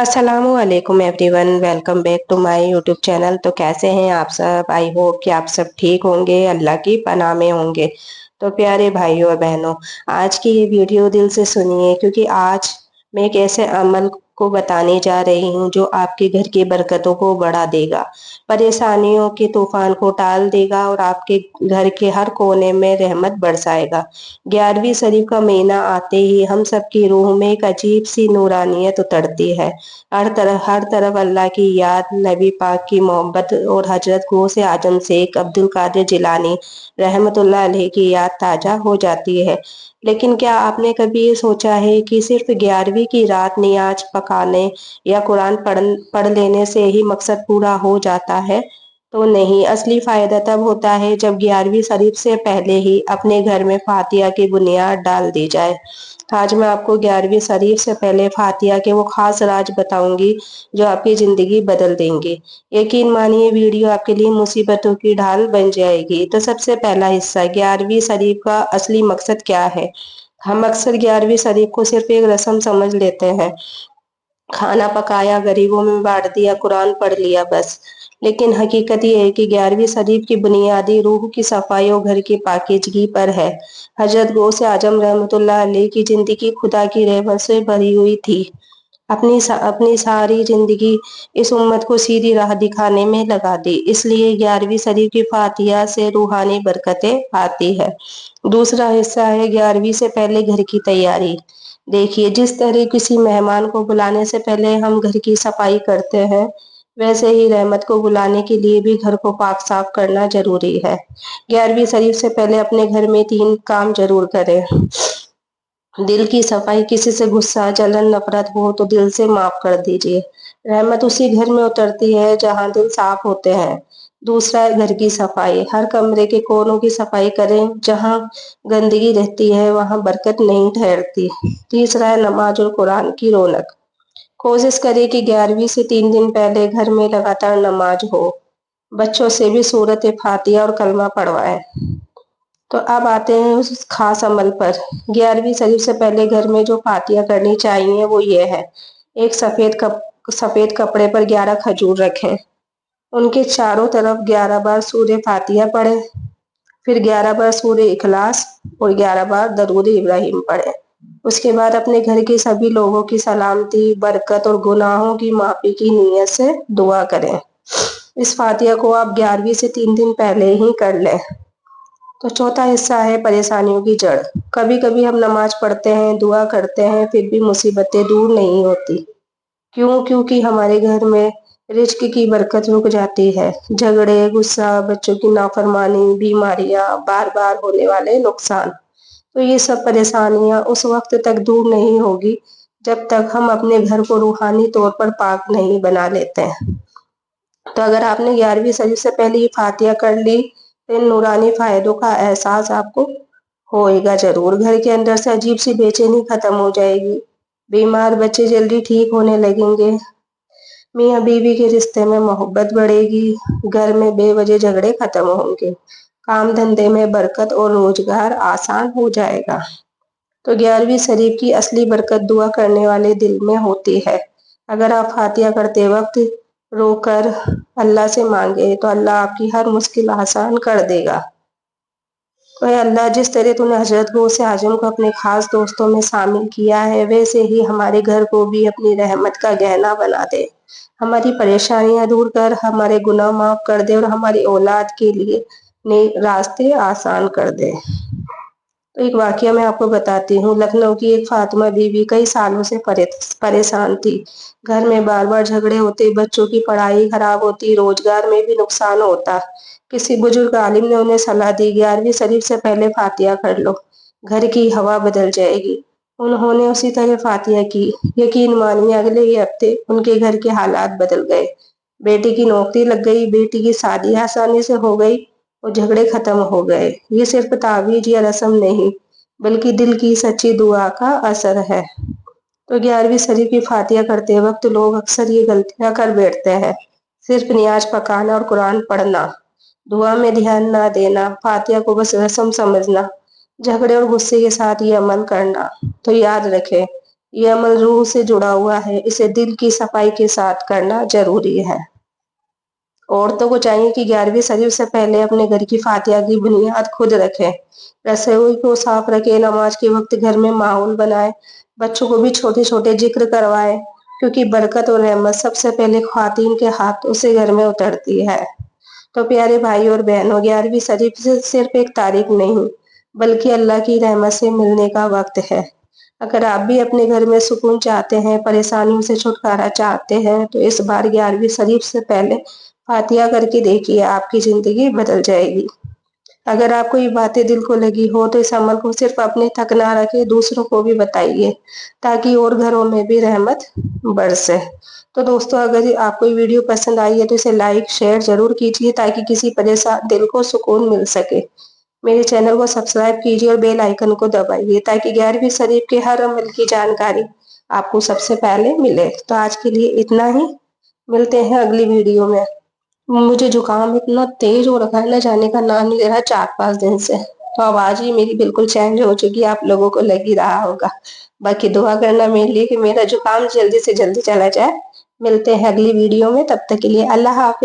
अस्सलामुअलैकुम everyone, welcome back to my YouTube channel. तो कैसे हैं आप सब? आई होप कि आप सब ठीक होंगे, अल्लाह की पनाह में होंगे। तो प्यारे भाइयों और बहनों, आज की ये वीडियो दिल से सुनिए, क्योंकि आज मैं एक ऐसे अमल को बताने जा रही हूँ जो आपके घर की बरकतों को बढ़ा देगा, परेशानियों के तूफान को टाल देगा और आपके घर के हर कोने में रहमत बरसाएगा। 11वीं शरीफ का महीना आते ही हम सब की रूह में एक अजीब सी नूरानियत उतरती है। हर तरफ अल्लाह की याद, नबी पाक की मोहब्बत और हजरत गौसे आजम शेख अब्दुल कादिर जिलानी रहमतुल्लाह अलैह की याद ताजा हो जाती है। लेकिन क्या आपने कभी ये सोचा है कि सिर्फ 11वीं की रात नियाज पकाने या कुरान पढ़ लेने से ही मकसद पूरा हो जाता है? तो नहीं, असली फायदा तब होता है जब 11वीं शरीफ से पहले ही अपने घर में फातिहा की बुनियाद डाल दी जाए। आज मैं आपको 11वीं शरीफ से पहले फातिहा के वो खास राज बताऊंगी जो आपकी जिंदगी बदल देंगे। यकीन मानिए, वीडियो आपके लिए मुसीबतों की ढाल बन जाएगी। तो सबसे पहला हिस्सा, 11वीं शरीफ का असली मकसद क्या है। हम अक्सर 11वीं शरीफ को सिर्फ एक रस्म समझ लेते हैं, खाना पकाया, गरीबों में बांट दिया, कुरान पढ़ लिया, बस। लेकिन हकीकत ये है कि 11वीं शरीफ की बुनियादी रूह की सफाई और घर की पाकीज़गी पर है। हजरत गौसे आजम रहमतुल्लाह अलैह की जिंदगी खुदा की रहमत से भरी हुई थी। अपनी सारी जिंदगी इस उम्मत को सीधी राह दिखाने में लगा दी, इसलिए 11वीं शरीफ की फातिहा से रूहानी बरकतें आती है। दूसरा हिस्सा है 11वीं से पहले घर की तैयारी। देखिए, जिस तरह किसी मेहमान को बुलाने से पहले हम घर की सफाई करते हैं, वैसे ही रहमत को बुलाने के लिए भी घर को पाक साफ करना जरूरी है। 11वीं शरीफ से पहले अपने घर में 3 काम जरूर करें। दिल की सफाई, किसी से गुस्सा, जलन, नफरत हो तो दिल से माफ कर दीजिए। रहमत उसी घर में उतरती है जहां दिल साफ होते हैं। दूसरा है घर की सफाई, हर कमरे के कोनों की सफाई करें, जहां गंदगी रहती है वहां बरकत नहीं ठहरती। तीसरा है नमाज और कुरान की रौनक। कोशिश करें कि 11वीं से 3 दिन पहले घर में लगातार नमाज हो। बच्चों से भी सूरत फातिहा और कलमा पढ़वाएं। तो अब आते हैं उस खास अमल पर। 11वीं शरीफ से पहले घर में जो फातिहा करनी चाहिए वो ये है। एक सफेद कपड़े पर 11 खजूर रखें। उनके चारों तरफ 11 बार सूर्य फातिहा पढ़ें, फिर 11 बार सूर्य इखलास और 11 बार दरूद इब्राहिम पढ़ें। उसके बाद अपने घर के सभी लोगों की सलामती, बरकत और गुनाहों की माफी की नीयत से दुआ करें। इस फातिहा को आप 11वीं से 3 दिन पहले ही कर लें। तो चौथा हिस्सा है परेशानियों की जड़। कभी कभी हम नमाज पढ़ते हैं, दुआ करते हैं, फिर भी मुसीबतें दूर नहीं होती। क्यों? क्योंकि हमारे घर में रिज्क की बरकत रुक जाती है। झगड़े, गुस्सा, बच्चों की नाफरमानी, बीमारियां, बार बार होने वाले नुकसान, तो ये सब परेशानियां उस वक्त तक दूर नहीं होगी जब तक हम अपने घर को रूहानी तौर पर पाक नहीं बना लेते हैं। तो अगर आपने 11वीं शरीफ से पहले ही फातिहा कर ली तो इन नूरानी फायदों का एहसास आपको होएगा जरूर। घर के अंदर से अजीब सी बेचैनी खत्म हो जाएगी, बीमार बच्चे जल्दी ठीक होने लगेंगे, मियाँ बीवी के रिश्ते में मोहब्बत बढ़ेगी, घर में बेवजह झगड़े खत्म होंगे, काम धंधे में बरकत और रोजगार आसान हो जाएगा। तो 11वीं शरीफ की असली बरकत दुआ करने वाले दिल में होती है। अगर आप फातिहा करते वक्त रोकर अल्लाह से मांगे तो अल्लाह आपकी हर मुश्किल आसान कर देगा। तो अल्लाह, जिस तरह तूने हजरत गौसे आजम को अपने खास दोस्तों में शामिल किया है, वैसे ही हमारे घर को भी अपनी रहमत का गहना बना दे। हमारी परेशानियां दूर कर, हमारे गुनाह माफ कर दे और हमारी औलाद के लिए नए रास्ते आसान कर दे। तो एक वाकया मैं आपको बताती हूँ। लखनऊ की एक फातिमा बीवी कई सालों से परेशान थी। घर में बार बार झगड़े होते, बच्चों की पढ़ाई खराब होती, रोजगार में भी नुकसान होता। किसी बुजुर्ग आलिम ने उन्हें सलाह दी, 11वीं शरीफ से पहले फातिहा कर लो, घर की हवा बदल जाएगी। उन्होंने उसी तरह फातिहा की। यकीन मानिए, अगले ही हफ्ते उनके घर के हालात बदल गए। बेटी की नौकरी लग गई, बेटी की शादी आसानी से हो गई और झगड़े खत्म हो गए। ये सिर्फ तावीज या रस्म नहीं, बल्कि दिल की सच्ची दुआ का असर है। तो 11वीं शरीफ की फातिहा करते वक्त लोग अक्सर ये गलतियां कर बैठते हैं। सिर्फ नियाज पकाना और कुरान पढ़ना, दुआ में ध्यान ना देना, फातिहा को बस रस्म समझना, झगड़े और गुस्से के साथ ये अमल करना। तो याद रखें, ये अमल रूह से जुड़ा हुआ है, इसे दिल की सफाई के साथ करना जरूरी है। औरतों को चाहिए कि 11वीं शरीफ से पहले अपने घर की फातिहा की बुनियाद खुद रखें, रसोई को साफ रखें, नमाज के वक्त घर में माहौल बनाए, बच्चों को भी छोटे छोटे जिक्र करवाए, क्योंकि बरकत और रहमत सबसे पहले ख्वातीन के हाथों से घर में उतरती है। तो प्यारे भाई और बहनों, 11वीं शरीफ से सिर्फ एक तारीख नहीं, बल्कि अल्लाह की रहमत से मिलने का वक्त है। अगर आप भी अपने घर में सुकून चाहते हैं, परेशानियों से छुटकारा चाहते हैं, तो इस बार 11वीं शरीफ से पहले फातिहा करके देखिए, आपकी जिंदगी बदल जाएगी। अगर आपको ये बातें दिल को लगी हो तो इस अमल को सिर्फ अपने तक ना रखे, दूसरों को भी बताइए, ताकि और घरों में भी रहमत बरसे। तो दोस्तों, अगर आपको ये वीडियो पसंद आई है तो इसे लाइक शेयर जरूर कीजिए, ताकि किसी परेशान दिल को सुकून मिल सके। मेरे चैनल को सब्सक्राइब कीजिए और बेल आइकन को दबाइए, ताकि 11वीं शरीफ के हर अमल की जानकारी आपको सबसे पहले मिले। तो आज के लिए इतना ही, मिलते हैं अगली वीडियो में। मुझे जुकाम इतना तेज हो रखा है ना, जाने का नाम नहीं ले रहा 4-5 दिन से। तो आवाज ही मेरी बिल्कुल चेंज हो चुकी है, आप लोगों को लग ही रहा होगा। बाकी दुआ करना मेरे लिए कि मेरा जुकाम जल्दी से जल्दी चला जाए। मिलते हैं अगली वीडियो में, तब तक के लिए अल्लाह हाफिज।